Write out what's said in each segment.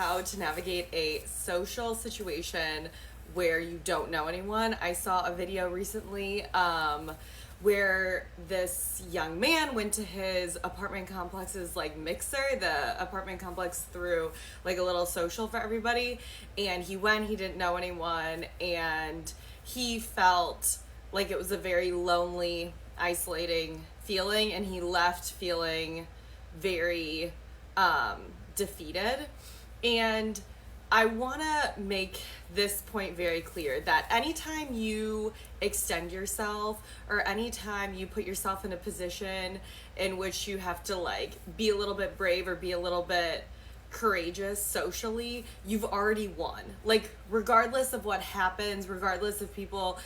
how to navigate a social situation where you don't know anyone. I saw a video recently where this young man went to his apartment complex's like mixer. The apartment complex threw like a little social for everybody, and he didn't know anyone, and he felt like it was a very lonely, isolating feeling, and he left feeling very defeated. And I want to make this point very clear that anytime you extend yourself, or anytime you put yourself in a position in which you have to like be a little bit brave or be a little bit courageous socially, you've already won. Like, regardless of what happens, regardless if people,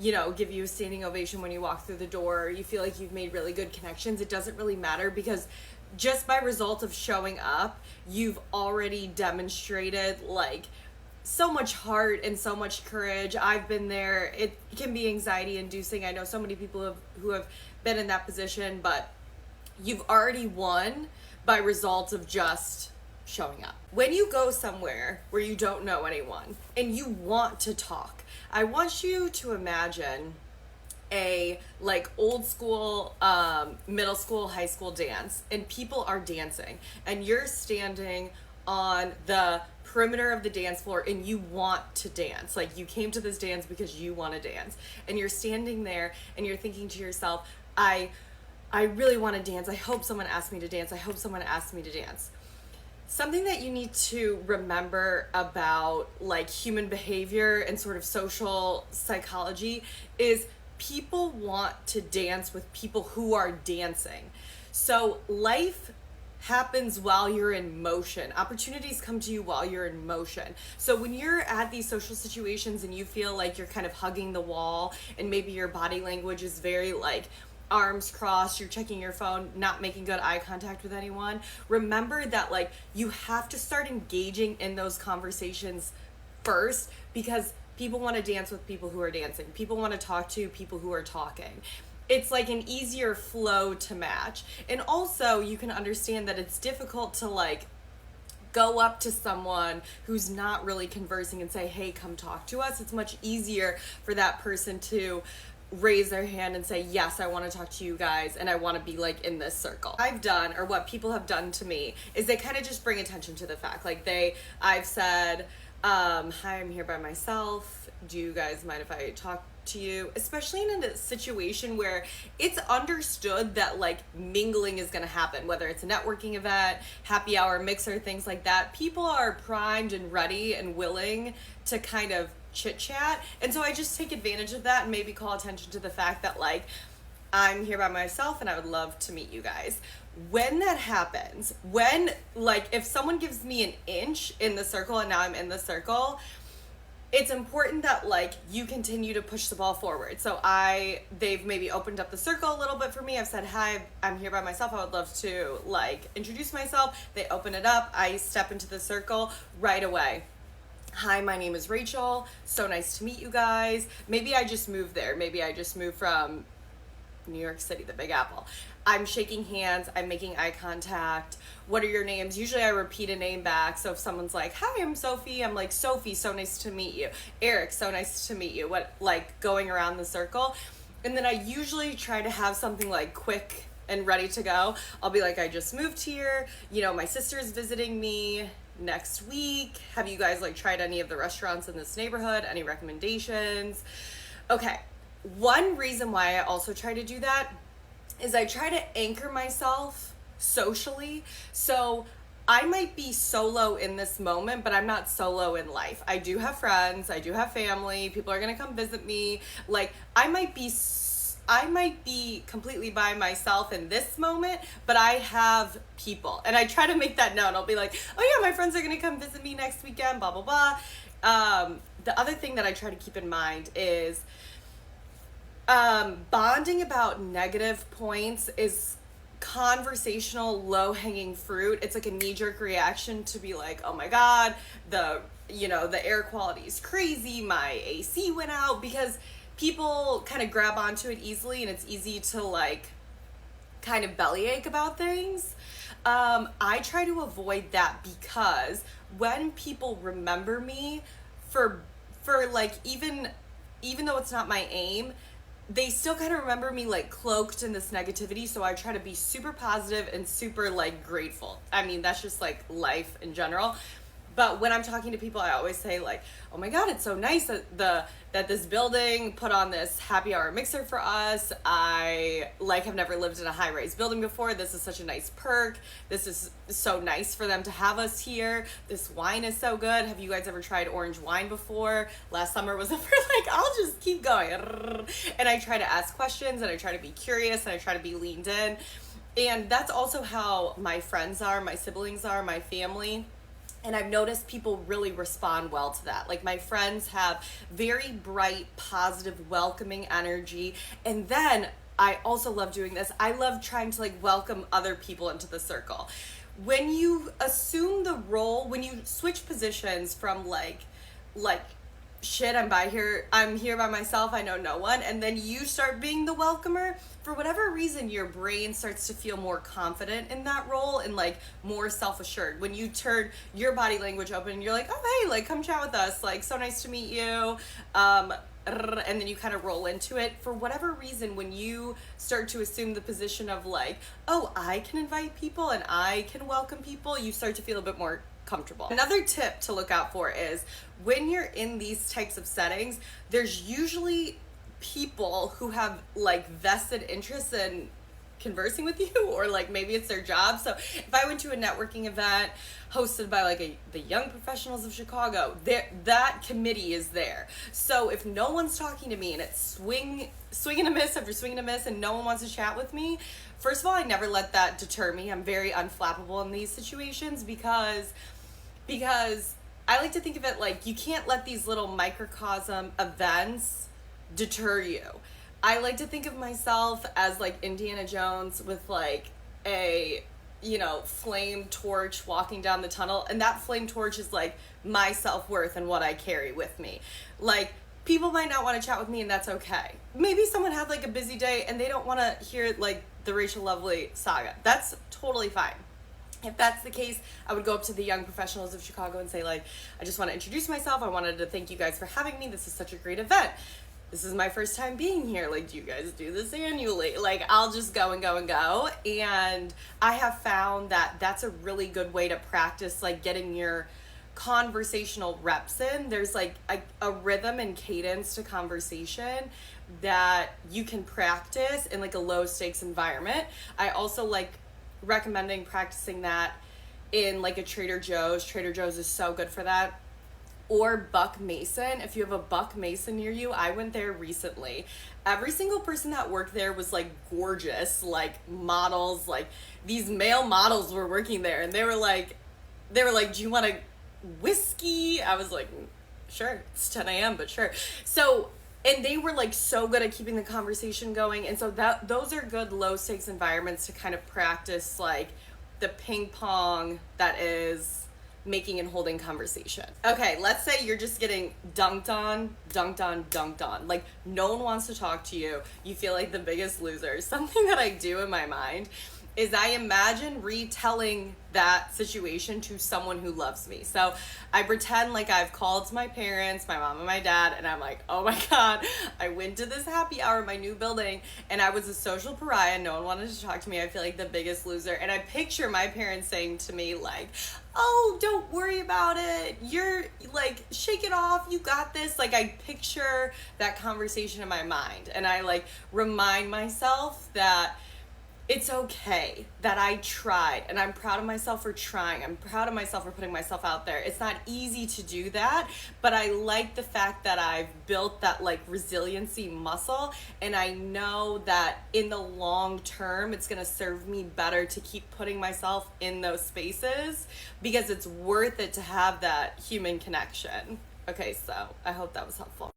you know, give you a standing ovation when you walk through the door, you feel like you've made really good connections, it doesn't really matter, because just by result of showing up, you've already demonstrated like so much heart and so much courage. I've been there. It can be anxiety inducing. I know so many people who have been in that position, but you've already won by result of just showing up. When you go somewhere where you don't know anyone and you want to talk, I want you to imagine a like old school middle school, high school dance, and people are dancing, and you're standing on the perimeter of the dance floor and you want to dance. Like, you came to this dance because you want to dance, and you're standing there and you're thinking to yourself, I really want to dance. I hope someone asks me to dance. I hope someone asks me to dance. Something that you need to remember about like human behavior and sort of social psychology is people want to dance with people who are dancing. So life happens while you're in motion. Opportunities come to you while you're in motion. So when you're at these social situations and you feel like you're kind of hugging the wall, and maybe your body language is very like arms crossed, you're checking your phone, not making good eye contact with anyone, remember that like you have to start engaging in those conversations first, because people want to dance with people who are dancing. People want to talk to people who are talking. It's like an easier flow to match. And also you can understand that it's difficult to like go up to someone who's not really conversing and say, hey, come talk to us. It's much easier for that person to raise their hand and say, yes, I want to talk to you guys, and I want to be like in this circle. I've done, or what people have done to me, is they kind of just bring attention to the fact. Like I've said, hi, I'm here by myself. Do you guys mind if I talk to you? Especially in a situation where it's understood that like mingling is going to happen, whether it's a networking event, happy hour, mixer, things like that. People are primed and ready and willing to kind of chit chat. And so I just take advantage of that and maybe call attention to the fact that like I'm here by myself and I would love to meet you guys. When that happens, when like if someone gives me an inch in the circle and now I'm in the circle, it's important that like you continue to push the ball forward. So they've maybe opened up the circle a little bit for me. I've said, hi, I'm here by myself. I would love to like introduce myself. They open it up. I step into the circle right away. Hi, my name is Rachel. So nice to meet you guys. Maybe I just moved there. Maybe I just moved from New York City, the Big Apple. I'm shaking hands. I'm making eye contact. What are your names? Usually I repeat a name back. So if someone's like, hi, I'm Sophie. I'm like, Sophie, so nice to meet you. Eric, so nice to meet you. What, like going around the circle. And then I usually try to have something like quick and ready to go. I'll be like, I just moved here. You know, my sister's visiting me next week. Have you guys like tried any of the restaurants in this neighborhood? Any recommendations? Okay. One reason why I also try to do that is I try to anchor myself socially. So I might be solo in this moment, but I'm not solo in life. I do have friends. I do have family. People are going to come visit me. Like I might be completely by myself in this moment, but I have people. And I try to make that known. I'll be like, oh yeah, my friends are going to come visit me next weekend, blah, blah, blah. The other thing that I try to keep in mind is bonding about negative points is conversational low-hanging fruit. It's like a knee-jerk reaction to be like, oh my God, the air quality is crazy. My AC went out, because people kind of grab onto it easily, and it's easy to like kind of bellyache about things. I try to avoid that because when people remember me for like even though it's not my aim, they still kind of remember me like cloaked in this negativity. So I try to be super positive and super like grateful. I mean, that's just like life in general. But when I'm talking to people, I always say like, "Oh my God, it's so nice that this building put on this happy hour mixer for us. I like have never lived in a high-rise building before. This is such a nice perk. This is so nice for them to have us here. This wine is so good. Have you guys ever tried orange wine before? Last summer was ever like, I'll just keep going." And I try to ask questions and I try to be curious and I try to be leaned in. And that's also how my friends are, my siblings are, my family. And I've noticed people really respond well to that. Like my friends have very bright, positive, welcoming energy. And then I also love doing this. I love trying to like welcome other people into the circle. When you assume the role, when you switch positions from like shit, I'm here by myself, I know no one, and then you start being the welcomer, for whatever reason your brain starts to feel more confident in that role and like more self-assured. When you turn your body language open and you're like, "Oh hey, like come chat with us, like so nice to meet you," and then you kind of roll into it. For whatever reason, when you start to assume the position of like, "Oh, I can invite people and I can welcome people," you start to feel a bit more comfortable. Another tip to look out for is when you're in these types of settings, there's usually people who have like vested interest in conversing with you, or like maybe it's their job. So if I went to a networking event hosted by like the Young Professionals of Chicago, that committee is there. So if no one's talking to me and it's swing and a miss after swing and a miss and no one wants to chat with me, first of all, I never let that deter me. I'm very unflappable in these situations because I like to think of it like you can't let these little microcosm events deter you. I like to think of myself as like Indiana Jones with like a, flame torch walking down the tunnel, and that flame torch is like my self-worth and what I carry with me. Like people might not want to chat with me and that's okay. Maybe someone had like a busy day and they don't want to hear like the Rachel Lovely saga. That's totally fine. If that's the case, I would go up to the Young Professionals of Chicago and say like, "I just want to introduce myself. I wanted to thank you guys for having me. This is such a great event. This is my first time being here. Like, do you guys do this annually?" Like, I'll just go and go and go. And I have found that that's a really good way to practice like getting your conversational reps in. There's like a rhythm and cadence to conversation that you can practice in like a low stakes environment. I also like recommending practicing that in like a Trader Joe's. Trader Joe's is so good for that. Or Buck Mason. If you have a Buck Mason near you, I went there recently. Every single person that worked there was like gorgeous, like models, like these male models were working there, and they were like, "Do you want a whiskey?" I was like, "Sure, it's 10 a.m., but sure." So, and they were like so good at keeping the conversation going. And so those are good low stakes environments to kind of practice like the ping pong that is making and holding conversation. Okay, let's say you're just getting dunked on. Like no one wants to talk to you. You feel like the biggest loser. Something that I do in my mind is I imagine retelling that situation to someone who loves me. So I pretend like I've called my parents, my mom and my dad, and I'm like, "Oh my God, I went to this happy hour in my new building and I was a social pariah. No one wanted to talk to me. I feel like the biggest loser." And I picture my parents saying to me like, "Oh, don't worry about it. You're like, shake it off. You got this." Like I picture that conversation in my mind and I like remind myself that it's okay that I tried, and I'm proud of myself for trying. I'm proud of myself for putting myself out there. It's not easy to do that, but I like the fact that I've built that like resiliency muscle, and I know that in the long term, it's gonna serve me better to keep putting myself in those spaces because it's worth it to have that human connection. Okay, so I hope that was helpful.